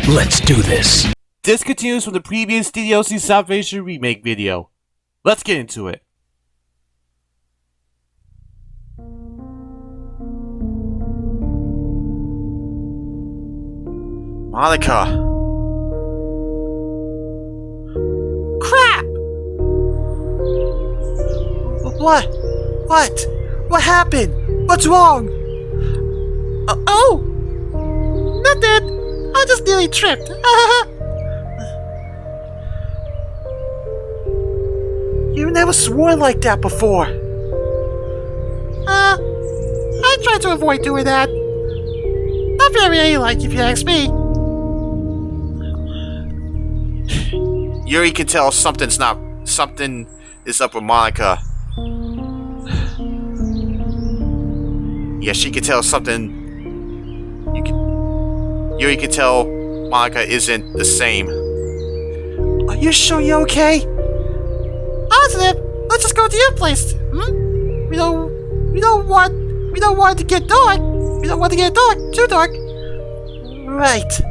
Let's do this. This continues from the previous DDLC Salvation Remake video. Let's get into it. Monika. Crap! What? What happened? What's wrong? Oh! Nothing! I just nearly tripped. You never swore like that before. I try to avoid doing that. Not very like, if you ask me. Yuri can tell something is up with Monika. Yeah, she can tell something. Yuri can tell Monika isn't the same. Are you sure you're okay? Positive. Let's just go to your place. We don't want to get dark. We don't want to get too dark. Right.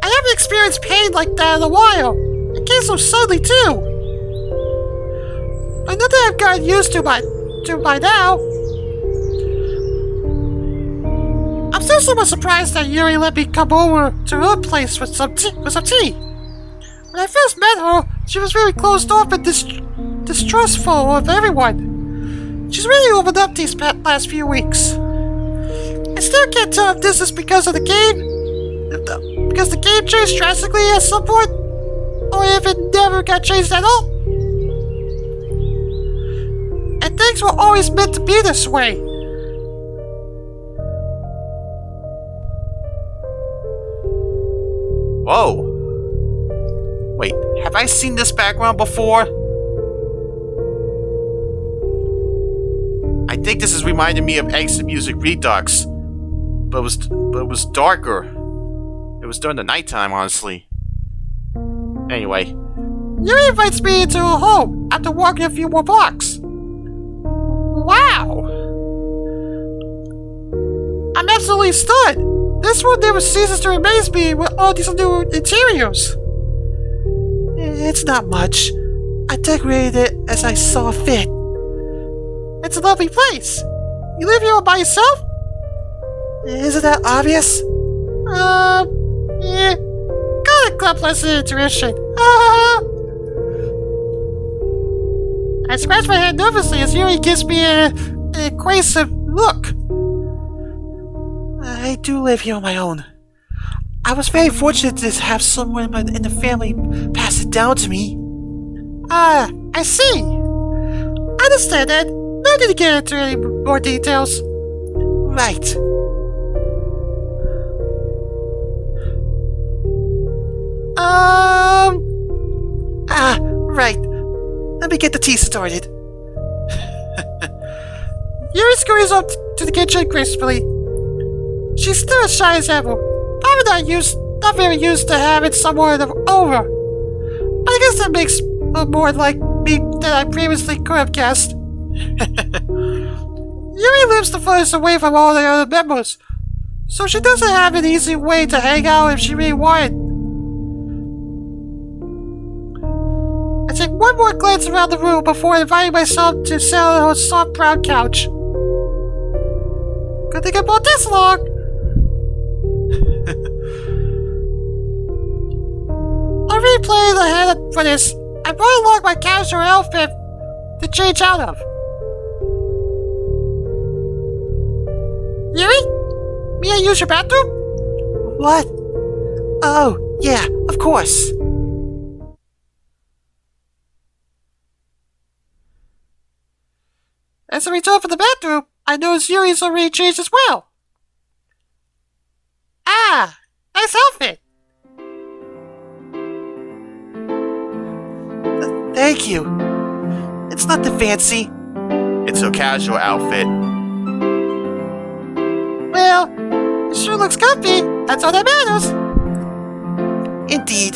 I haven't experienced pain like that in a while. It came so suddenly too. But nothing I've gotten used to by now. I'm still somewhat surprised that Yuri let me come over to her place with some tea. When I first met her, she was really closed off and distrustful of everyone. She's really opened up these last few weeks. I still can't tell if this is because of the game, because the game changed drastically at some point, or if it never got changed at all. And things were always meant to be this way. Whoa. Wait, have I seen this background before? I think this is reminding me of Exit Music Redux, but it was darker. It was during the nighttime, honestly. Anyway, Yuri invites me into her home after walking a few more blocks. Wow! I'm absolutely stunned. This one never ceases to amaze me with all these new interiors. It's not much. I decorated it as I saw fit. It's a lovely place. You live here all by yourself? Isn't that obvious? Yeah. Got a club lesson intuition. I scratch my head nervously as Yuri gives me an acquaintive look. I do live here on my own. I was very fortunate to have someone in the family pass it down to me. I see. I understand that. No need to get into any more details. Right. Right. Let me get the tea started. Yuri scurries up to the kitchen gracefully. She's still as shy as ever. Probably not very used to having someone over. But I guess that makes her more like me than I previously could have guessed. Yuri lives the furthest away from all the other members, so she doesn't have an easy way to hang out if she really wanted. I take one more glance around the room before inviting myself to sit on her soft brown couch. Good thing I brought this along. I'm really planning ahead for this. I brought along my casual outfit to change out of. Yuri? May I use your bathroom? What? Oh, yeah, of course. As I return from the bathroom, I notice Yuri's already changed as well. Ah, nice outfit. Thank you. It's nothing fancy. it's a casual outfit. Well, it sure looks comfy. That's all that matters. Indeed.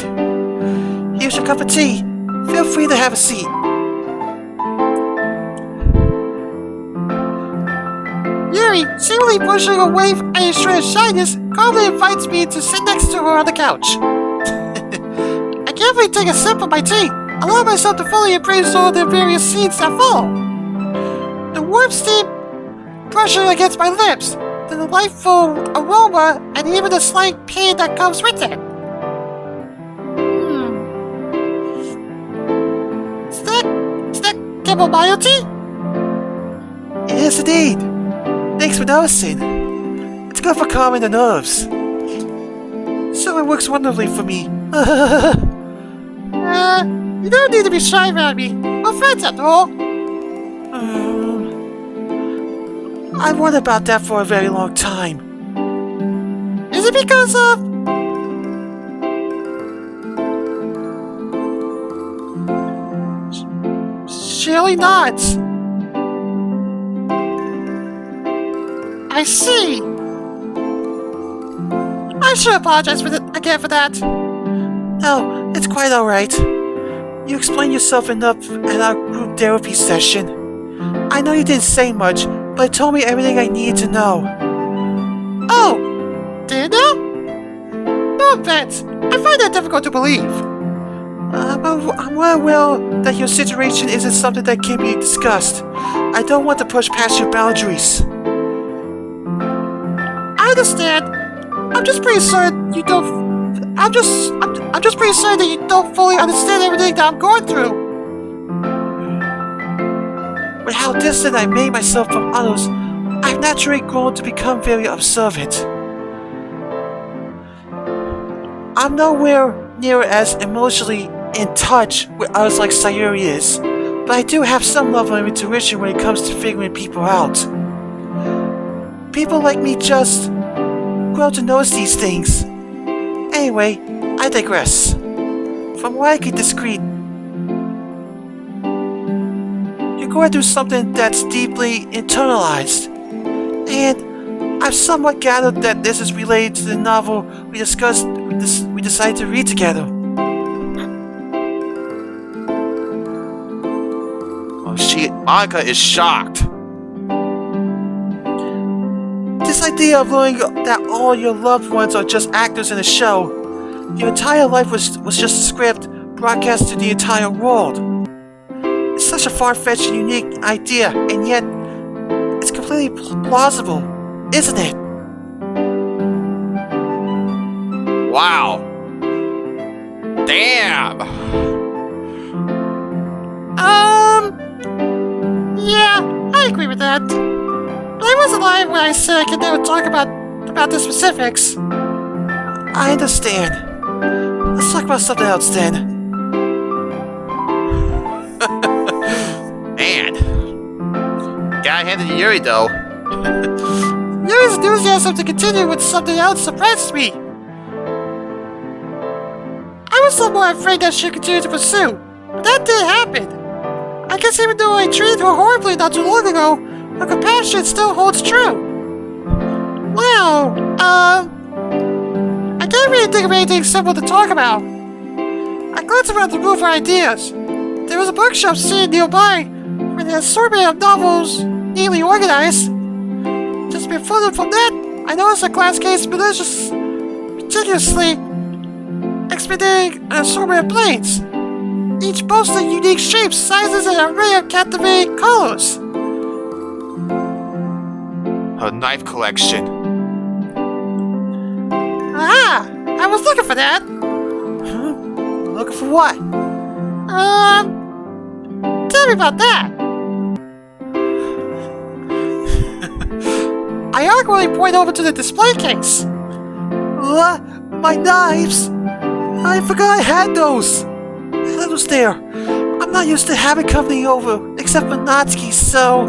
Here's your cup of tea. Feel free to have a seat. Yuri, seemingly pushing away any shred of shyness, calmly invites me to sit next to her on the couch. I carefully take a sip of my tea, allow myself to fully embrace all the various scenes that follow. The warm steam brushing against my lips, the delightful aroma, and even the slight pain that comes with it. Is that chamomile tea? It is indeed. Thanks for noticing. It's good for calming the nerves. So it works wonderfully for me. You don't need to be shy around me. We're friends after all. I've wondered about that for a very long time. Is it because of... She only nods. I see. I should apologize again for that. No, it's quite alright. You explained yourself enough at our group therapy session. I know you didn't say much, but it told me everything I needed to know. Oh, did it? No offense. I find that difficult to believe. I'm well aware that your situation isn't something that can be discussed. I don't want to push past your boundaries. I understand. I'm just pretty certain you don't. I'm just pretty certain that you don't fully understand everything that I'm going through. With how distant I made myself from others, I've naturally grown to become very observant. I'm nowhere near as emotionally in touch with others like Sayori is, but I do have some level of intuition when it comes to figuring people out. People like me just grow to notice these things. Anyway, I digress. From what I can discern, you're going through something that's deeply internalized, and I've somewhat gathered that this is related to the novel we decided to read together. Monika is shocked. This idea of learning that all your loved ones are just actors in a show, your entire life was just a script broadcast to the entire world. It's such a far-fetched and unique idea, and yet it's completely plausible, isn't it? Wow. Damn. Yeah, I agree with that. But I wasn't lying when I said I could never talk about the specifics. I understand. Let's talk about something else then. Man. Gotta hand it to Yuri, though. Yuri's enthusiasm to continue with something else surprised me. I was somewhat afraid that she'd continue to pursue, but that didn't happen. I guess even though I treated her horribly not too long ago, her compassion still holds true. Well, I can't really think of anything simple to talk about. I glanced around the room for ideas. There was a bookshelf sitting nearby, with an assortment of novels neatly organized. Just further from that, I noticed a glass case meticulously expediting an assortment of blades, each boasting unique shapes, sizes, and an array of captivating colors. Her knife collection. Ah! I was looking for that! Huh? Looking for what? Tell me about that! I awkwardly point over to the display case. My knives! I forgot I had those! That was there. I'm not used to having company over, except for Natsuki, so...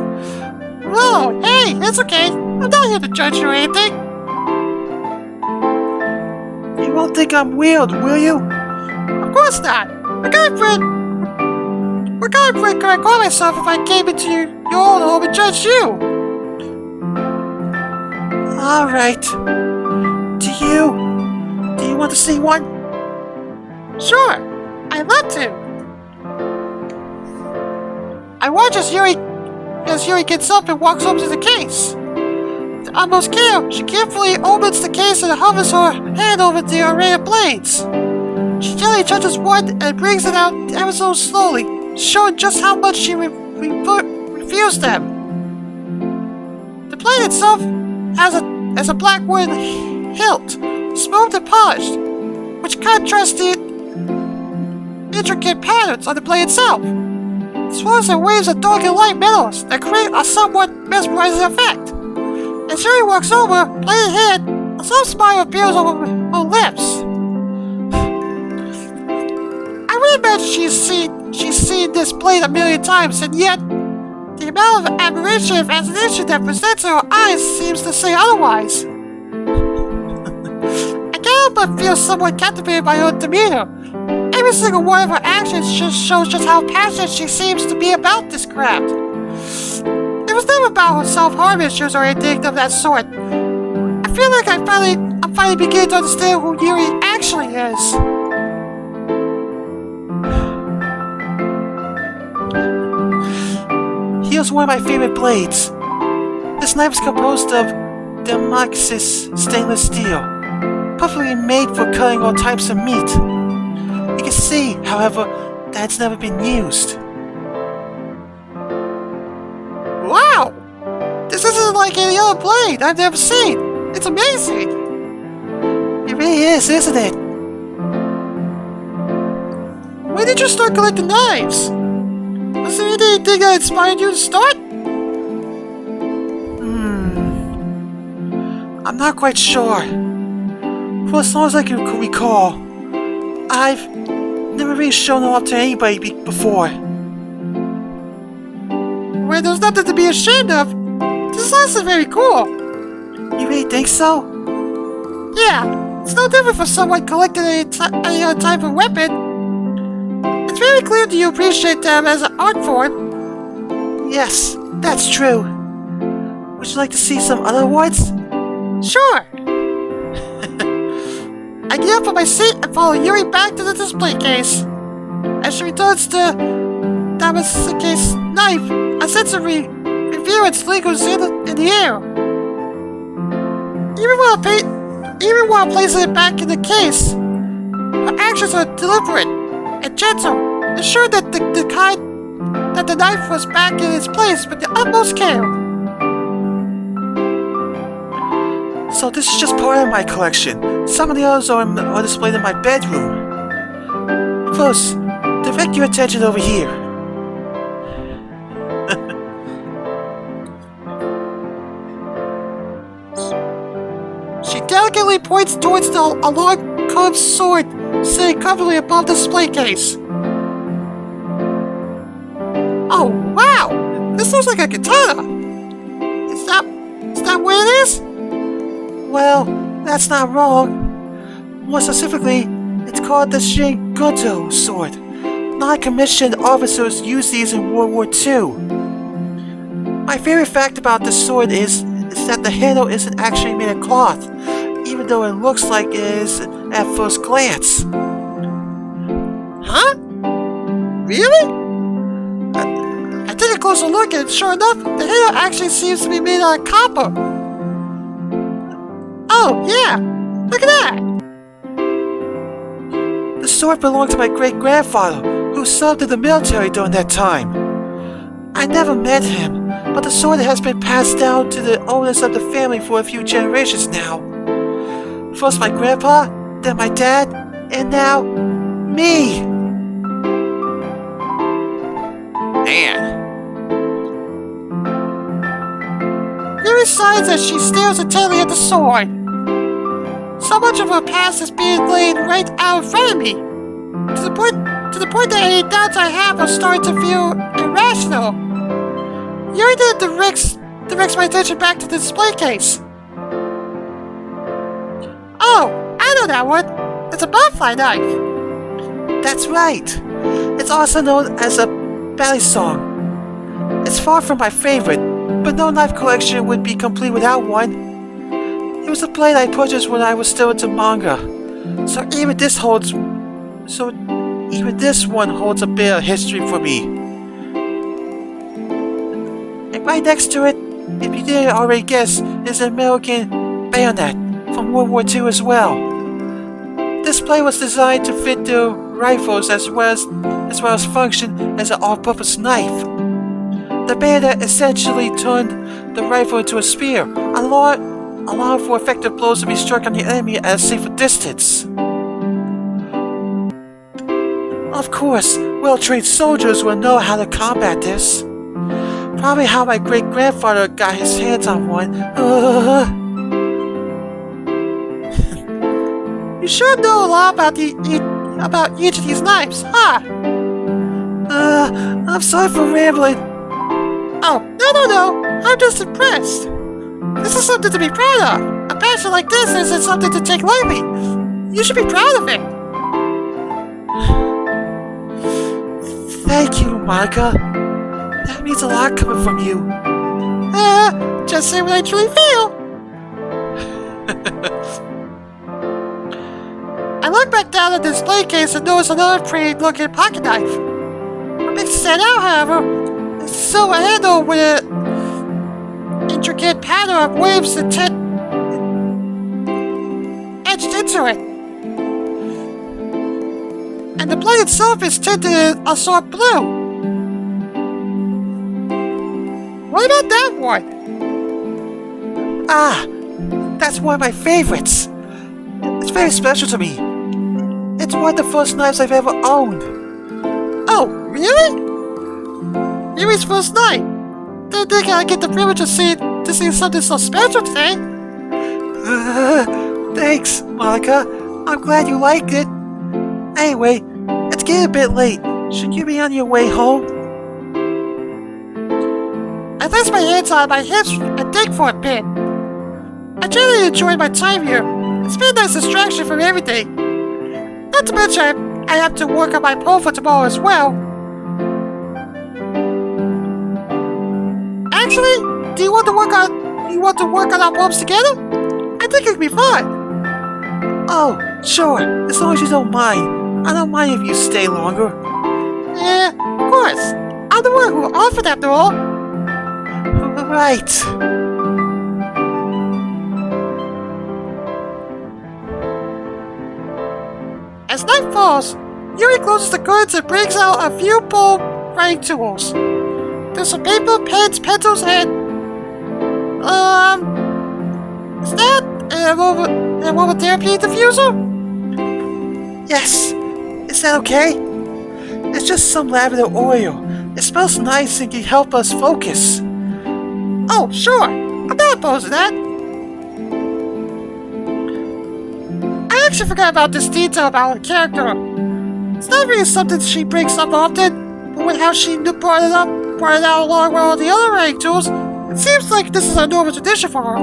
Whoa, hey, it's okay. I'm not here to judge you or anything. You won't think I'm weird, will you? Of course not. What kind of friend could I call myself if I came into your own home and judged you? Alright. Do you want to see one? Sure, I'd love to. I watch as Yuri gets up and walks over to the case. with utmost care, she carefully opens the case and hovers her hand over the array of blades. She gently touches one and brings it out ever so slowly, showing just how much she reviews them. The blade itself has a black wooden hilt, smooth and polished, which contrasts the intricate patterns on the blade itself. As well as the waves of dark and light metals that create a somewhat mesmerizing effect. As Yuri walks over, blade in hand, a soft smile appears on her lips. I would imagine she's seen this blade a million times, and yet the amount of admiration and fascination that presents in her eyes seems to say otherwise. I can't help but feel somewhat captivated by her demeanor. Every single one of her actions just shows just how passionate she seems to be about this craft. It was never about her self-harm issues or anything of that sort. I feel like I'm finally beginning to understand who Yuri actually is. Here's one of my favorite blades. This knife is composed of Damascus stainless steel, perfectly made for cutting all types of meat. You can see, however, that it's never been used. Wow! This isn't like any other blade I've ever seen. It's amazing. It really is, isn't it? When did you start collecting knives? Was there anything that inspired you to start? I'm not quite sure. For as long as I can recall, I've never really shown off to anybody before. Well, there's nothing to be ashamed of. This is very cool. You really think so? Yeah, it's no different for someone collecting any type of weapon. It's very clear that you appreciate them as an art form. Yes, that's true. Would you like to see some other awards? Sure. I get up from my seat and follow Yuri back to the display case. As she returns the Damascus knife, I sense a review and lingers in the air. Even while placing it back in the case, her actions are deliberate and gentle, ensuring that the knife was back in its place with the utmost care. So this is just part of my collection. Some of the others are displayed in my bedroom. First, direct your attention over here. She delicately points towards a long curved sword sitting comfortably above the display case. Oh wow! This looks like a katana! Is that what it is? Well, that's not wrong. More specifically, it's called the Shingoto sword. Non-commissioned officers use these in World War II. My favorite fact about this sword is that the handle isn't actually made of cloth, even though it looks like it is at first glance. Huh? Really? I took a closer look and sure enough, the handle actually seems to be made out of copper. Oh, yeah! Look at that! The sword belonged to my great-grandfather, who served in the military during that time. I never met him, but the sword has been passed down to the owners of the family for a few generations now. First my grandpa, then my dad, and now me! Man, Yuri sighs as she stares intently at the sword. So much of her past is being laid right out in front of me, to the point that any doubts I have are starting to feel irrational. Yuri then directs my attention back to the display case. Oh, I know that one. It's a butterfly knife. That's right. It's also known as a balisong. It's far from my favorite, but no knife collection would be complete without one. It was a blade I purchased when I was still into manga, so even this one holds a bit of history for me. And right next to it, if you didn't already guess, is an American bayonet from World War II as well. This blade was designed to fit the rifles as well as function as an all-purpose knife. The bayonet essentially turned the rifle into a spear, allowing for effective blows to be struck on the enemy at a safer distance. Of course, well-trained soldiers will know how to combat this. Probably how my great-grandfather got his hands on one. You sure know a lot about each of these knives, huh? I'm sorry for rambling. Oh, no. I'm just impressed. This is something to be proud of. A passion like this isn't something to take lightly. You should be proud of it. Thank you, Monika. That means a lot coming from you. Just say what I truly feel. I look back down at the display case and notice another pretty-looking pocket knife. What makes it stand out, however, is the silver handle with an intricate pattern of waves etched into it. And the blade itself is tinted a soft blue. What about that one? That's one of my favorites. It's very special to me. It's one of the first knives I've ever owned. Oh, really? Yuri's first night. Didn't think I'd get the privilege of see something so special today. Thanks, Monika. I'm glad you liked it. Anyway, it's getting a bit late. Should you be on your way home? I place my hands on my hips and think for a bit. I generally enjoy my time here. It's been a nice distraction from everything. Not to mention, I have to work on my poem for tomorrow as well. Actually, do you want to work on our poems together? I think it'd be fun. Oh, sure. As long as you don't mind. I don't mind if you stay longer. Yeah, of course. I'm the one who offered after all. Right. As night falls, Yuri closes the curtains and brings out a few poem writing tools. There's some paper, pens, pencils, and is that an aromatherapy diffuser? Yes. Is that okay? It's just some lavender oil. It smells nice and can help us focus. Oh, sure. I'm not opposed to that. I actually forgot about this detail about her character. It's not really something she brings up often, but with how she brought it out along with all the other writing tools, it seems like this is a normal tradition for her.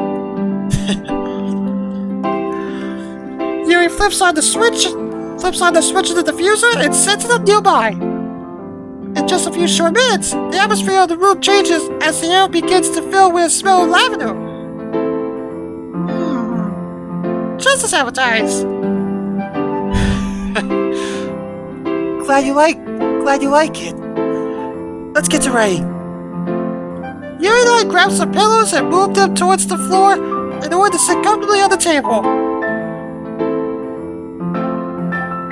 Yuri flips on the switch of the diffuser and sets it up nearby. In just a few short minutes, the atmosphere of the room changes as the air begins to fill with a smell of lavender. Just as advertised. Glad you like it. Let's get to writing. Yuri and I grab some pillows and move them towards the floor in order to sit comfortably on the table.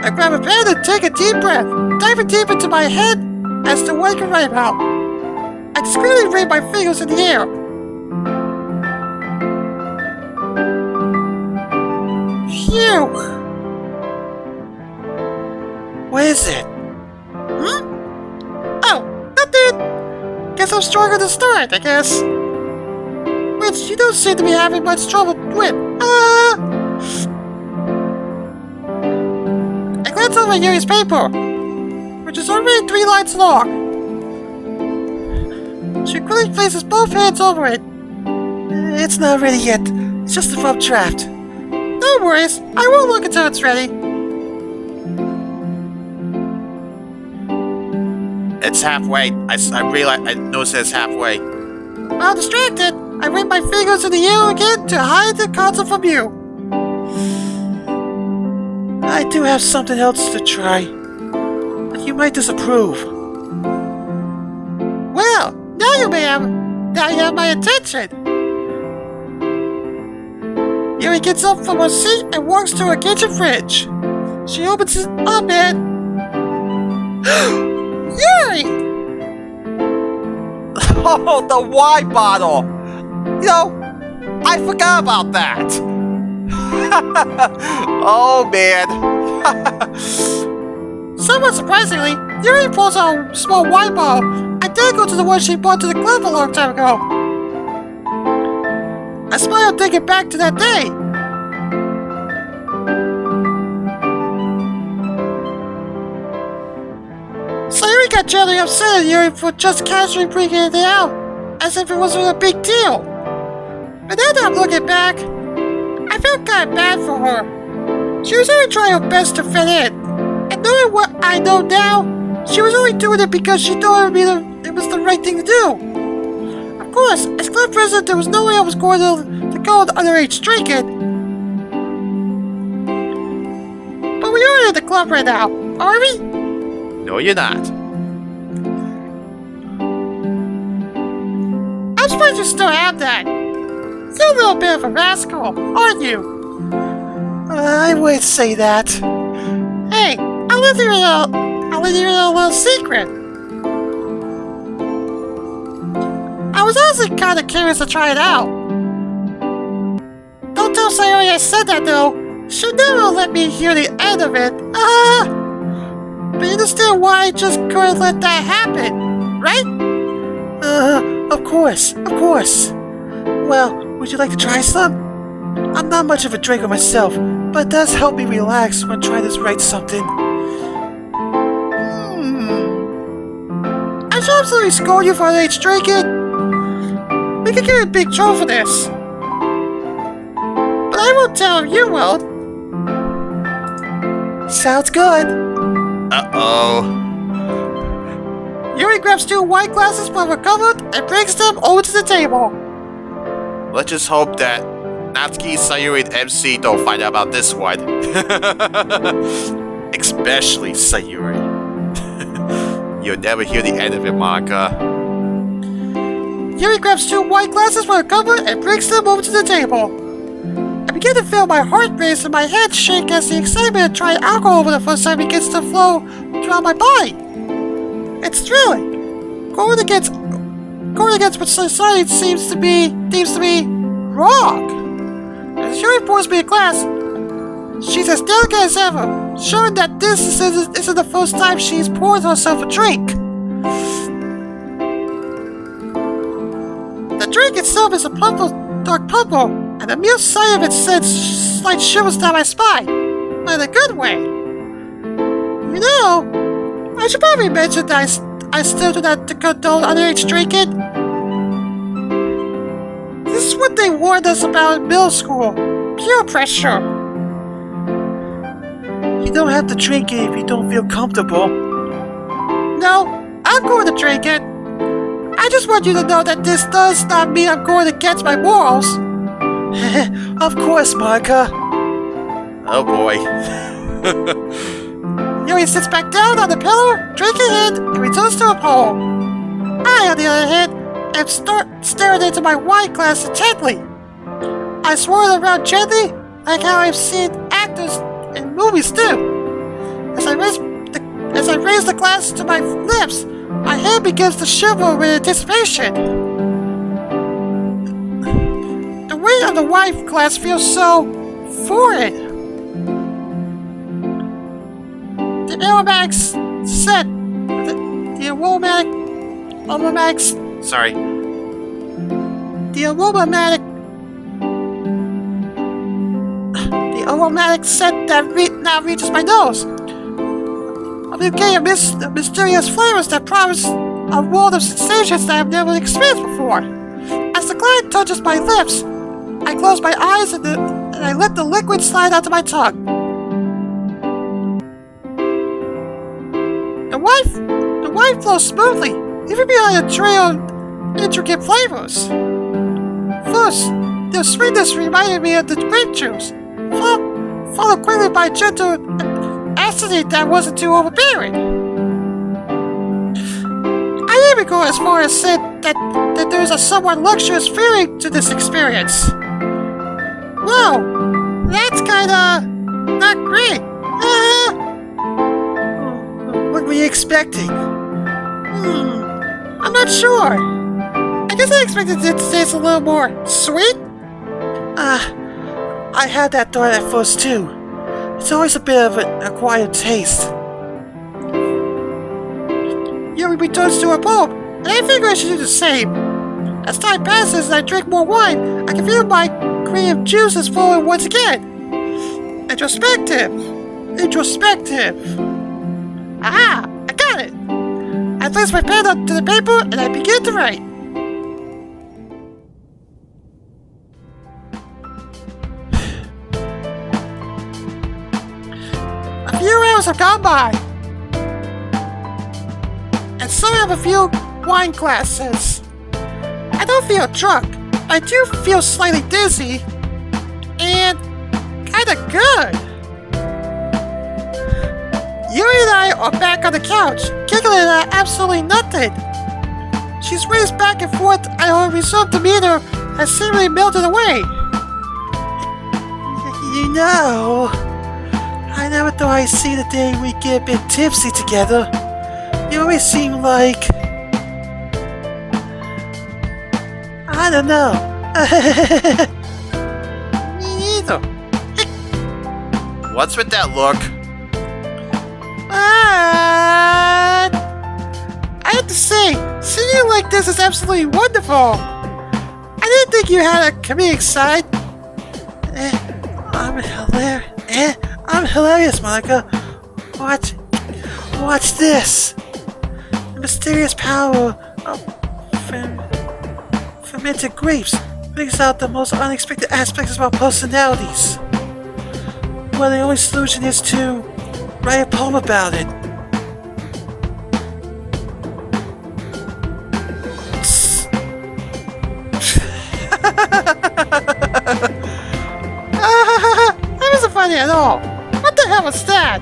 I grab a pen and take a deep breath, diving deep into my head as to what I can write about. I discreetly wave my fingers in the air. Phew! What is it? Oh, nothing! Guess I'm stronger to start, I guess. Which you don't seem to be having much trouble with. I glance over Yuri's paper, which is already 3 lines long. She quickly places both hands over it. It's not ready yet. It's just a rough draft. No worries, I won't look until it's ready. It's halfway. I noticed it's halfway. While distracted, I wave my fingers in the air again to hide the concept from you. I do have something else to try, but you might disapprove. Well, now you may have now you have my attention. Yuri gets up from her seat and walks to her kitchen fridge. She opens it up and... Yuri! Oh, the wine bottle! You know, I forgot about that! Oh, man. Somewhat surprisingly, Yuri pulls out a small wine bottle identical to the one she brought to the club a long time ago. I smile thinking back to that day. Sayori got gently upset at Yuri for just casually bringing it out, as if it wasn't a big deal. But now that I'm looking back, I felt kind of bad for her. She was only trying her best to fit in, and knowing what I know now, she was only doing it because she thought it was the right thing to do. Of course, as club president, there was no way I was going to go to underage drinking. But we are in the club right now, are we? No, you're not. I'm surprised you still have that. You're a little bit of a rascal, aren't you? I would say that. Hey, I'll let you in a little secret. I was honestly kind of curious to try it out. Don't tell Sayori I said that though. She'll never let me hear the end of it. But you understand why I just couldn't let that happen, right? Of course. Well, would you like to try some? I'm not much of a drinker myself, but it does help me relax when trying to write something. I should absolutely scold you for underage drinking. We could get in big trouble for this. But I won't tell if you will. Sounds good. Uh-oh. Yuri grabs 2 wine glasses from her cupboard and brings them over to the table. Let's just hope that Natsuki, Sayori, and MC don't find out about this one. Especially Sayori. You'll never hear the end of it, Monika. Yuri grabs 2 wine glasses from her cupboard and brings them over to the table. I begin to feel my heart race and my head shake as the excitement of trying alcohol for the first time begins to flow throughout my body. It's thrilling. Going against what society seems to be wrong. As Yuri pours me a glass, she's as delicate as ever, showing that this isn't the first time she's poured herself a drink. The drink itself is a dark purple, and the mere sight of it sends slight shivers down my spine, but in a good way. You know, I should probably mention that I still do not condone underage drinking. This is what they warned us about in middle school. Peer pressure. You don't have to drink it if you don't feel comfortable. No, I'm going to drink it. I just want you to know that this does not mean I'm going against my morals. Of course, Monika. Oh boy. Yuri sits back down on the pillow, drinking it, and returns to her poem. I, on the other hand, am staring into my wine glass intently. I swirl it around gently, like how I've seen actors in movies do. As I raise the glass to my lips, my hand begins to shiver with anticipation. The weight of the wine glass feels so foreign. The aromatics set. The aromatic scent that now reaches my nose. I'm getting a mysterious flavors that promise a world of sensations that I've never experienced before. As the glass touches my lips, I close my eyes and I let the liquid slide onto my tongue. The wine flows smoothly, even behind a trail of intricate flavors. First, the sweetness reminded me of the grape juice, followed quickly by a gentle acidity that wasn't too overbearing. I even go as far as say that there's a somewhat luxurious feeling to this experience. Whoa, that's kinda not great. What were you expecting? I'm not sure. I guess I expected it to taste a little more sweet. I had that thought at first too. It's always a bit of an acquired taste. Yuri returns to her bulb, and I figure I should do the same. As time passes and I drink more wine, I can feel my creative juices flowing once again. Introspective. Ah, I got it. I place my pen onto the paper and I begin to write. A few hours have gone by, and so have a few wine glasses. I don't feel drunk, but I do feel slightly dizzy, and kinda good. Yuri and I are back on the couch, giggling at absolutely nothing. She's raced back and forth, and her reserved demeanor has seemingly melted away. You know, I never thought I'd see the day we get a bit tipsy together. You always seem like... I don't know. Me neither. What's with that look? I have to say, seeing you like this is absolutely wonderful. I didn't think you had a comedic side. I'm hilarious, Monika. Watch this. The mysterious power of fermented grapes brings out the most unexpected aspects of our personalities. Well, the only solution is to write a poem about it. That wasn't funny at all. What the hell was that?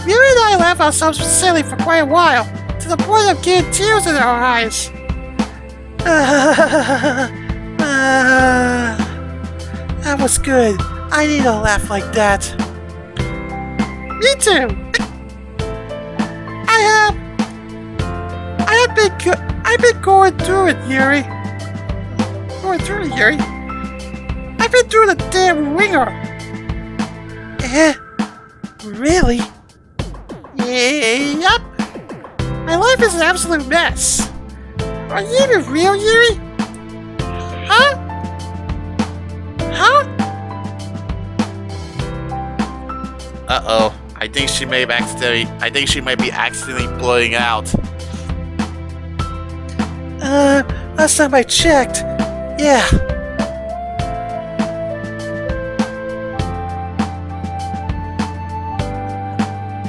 Yuri and I laughed ourselves silly for quite a while, to the point of getting tears in our eyes. That was good. I need a laugh like that. Me too. I've been going through it, Yuri. I've been through the damn ringer. Really? Yep. My life is an absolute mess. Are you even real, Yuri? Huh? Uh-oh. I think she may be accidentally blowing out. Last time I checked, yeah.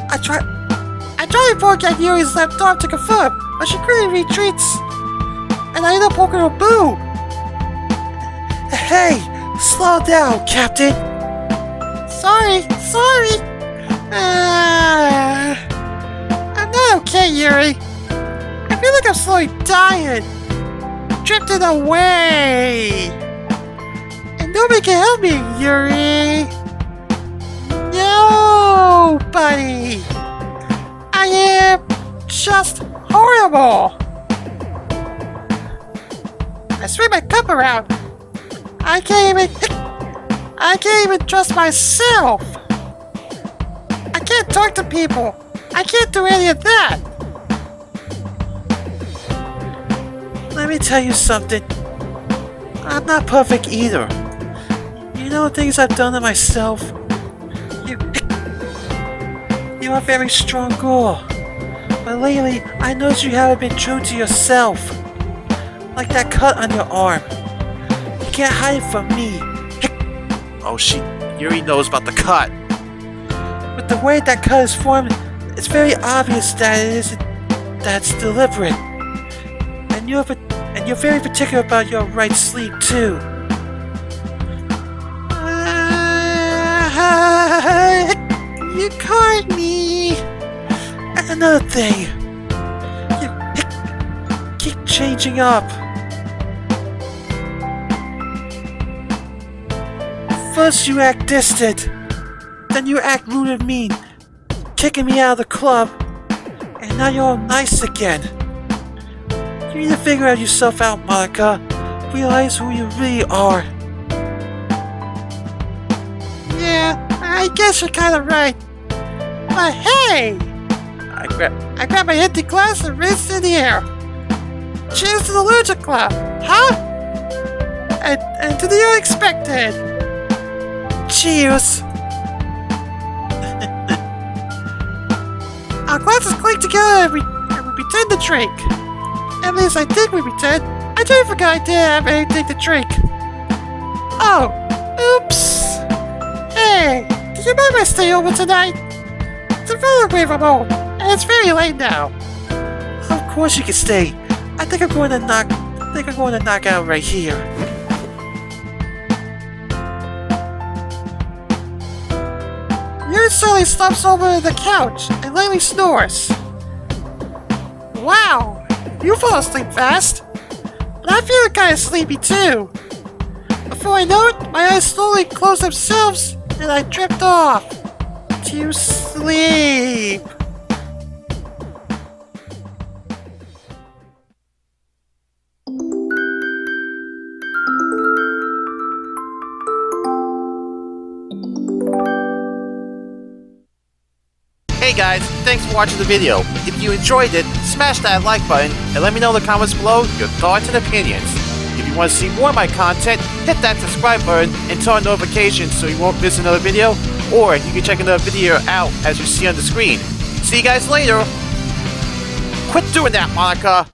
I tried to poke at Yuri's left arm to confirm, but she quickly retreats, and I end up poking her boob. Hey, slow down, Captain. Sorry. I'm not okay, Yuri. I feel like I'm slowly dying, drifting away, and nobody can help me, Yuri. Nobody. I am just horrible. I swing my cup around. I can't even trust myself. I can't talk to people. I can't do any of that. Let me tell you something. I'm not perfect either. You know the things I've done to myself. You're a very strong girl. But lately, I noticed you haven't been true to yourself. Like that cut on your arm. You can't hide it from me. Oh, Yuri knows about the cut. With the way that cut is formed, it's very obvious that's deliberate. And you're very particular about your right sleeve too. You caught me! And another thing, you keep changing up. First you act distant, then you act rude and mean, kicking me out of the club, and now you're all nice again. You need to figure out yourself out, Monika. Realize who you really are. Yeah, I guess you're kinda right. But hey! I grab my empty glass and raised it in the air. Cheers to the Lucha Club, huh? And to the unexpected. Cheers! Our glasses clink together and we pretend to drink. At least I think we pretend. I totally forgot I didn't have anything to drink. Oh, oops. Hey, did you mind my stay over tonight? It's a roller from home, and it's very late now. Of course you can stay. I think I'm going to knock out right here. Yuri suddenly stops over the couch and lightly snores. Wow, you fall asleep fast. But I'm feeling kind of sleepy too. Before I know it, my eyes slowly close themselves and I drift off to sleep. Hey guys, thanks for watching the video. If you enjoyed it, smash that like button and let me know in the comments below your thoughts and opinions. If you want to see more of my content, hit that subscribe button and turn on notifications so you won't miss another video, or you can check another video out as you see on the screen. See you guys later. Quit doing that, Monika.